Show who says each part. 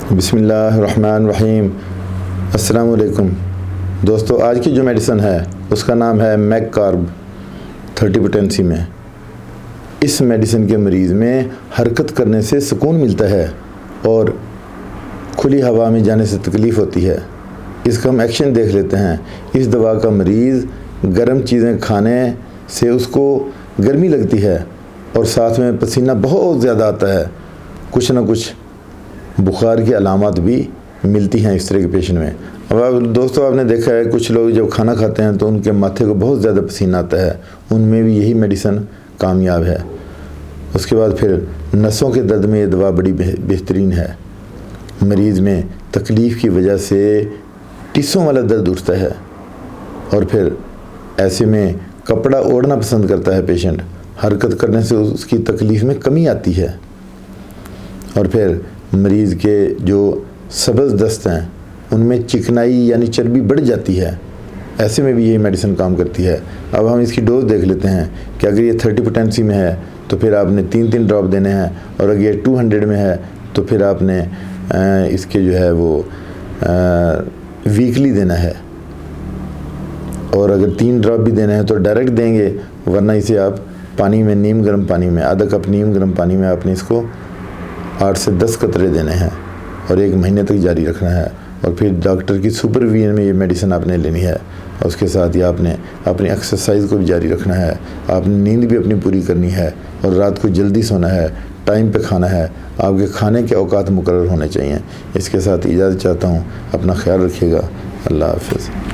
Speaker 1: बिस्मिल्लाहिर्रहमानिर्रहीम। अस्सलाम वालेकुम दोस्तों, आज की जो मेडिसिन है उसका नाम है मैककार्ब 30 पोटेंसी में। इस मेडिसिन के मरीज़ में हरकत करने से सुकून मिलता है और खुली हवा में जाने से तकलीफ़ होती है। इसका हम एक्शन देख लेते हैं। इस दवा का मरीज़ गर्म चीज़ें खाने से उसको गर्मी लगती है और साथ में पसीना बहुत ज़्यादा आता है। कुछ ना कुछ बुखार की अलामत भी मिलती हैं इस तरह के पेशेंट में। अब दोस्तों, आपने देखा है कुछ लोग जब खाना खाते हैं तो उनके माथे को बहुत ज़्यादा पसीना आता है, उनमें भी यही मेडिसिन कामयाब है। उसके बाद फिर नसों के दर्द में ये दवा बड़ी बेहतरीन है। मरीज़ में तकलीफ़ की वजह से टिस्सों वाला दर्द उठता है और फिर ऐसे में कपड़ा ओढ़ना पसंद करता है पेशेंट। हरकत करने से उसकी तकलीफ़ में कमी आती है और फिर मरीज़ के जो सब्ज़ दस्त हैं उनमें चिकनाई यानी चर्बी बढ़ जाती है। ऐसे में भी यही मेडिसिन काम करती है। अब हम इसकी डोज देख लेते हैं कि अगर ये 30 पोटेंसी में है तो फिर आपने 3-3 ड्रॉप देने हैं, और अगर ये 200 में है तो फिर आपने इसके जो है वो वीकली देना है, और अगर 3 ड्रॉप भी देना है तो डायरेक्ट देंगे, वरना इसे आप पानी में नीम गर्म पानी में आधा कप नीम गर्म पानी में आपने इसको 8 से 10 कतरे देने हैं और 1 महीने तक जारी रखना है। और फिर डॉक्टर की सुपरविजन में ये मेडिसिन आपने लेनी है और उसके साथ ही आपने अपनी एक्सरसाइज को भी जारी रखना है। आपने नींद भी अपनी पूरी करनी है और रात को जल्दी सोना है, टाइम पे खाना है। आपके खाने के औकात मुकर्रर होने चाहिए। इसके साथ इजाज़त चाहता हूँ। अपना ख्याल रखिएगा। अल्लाह हाफ़िज़।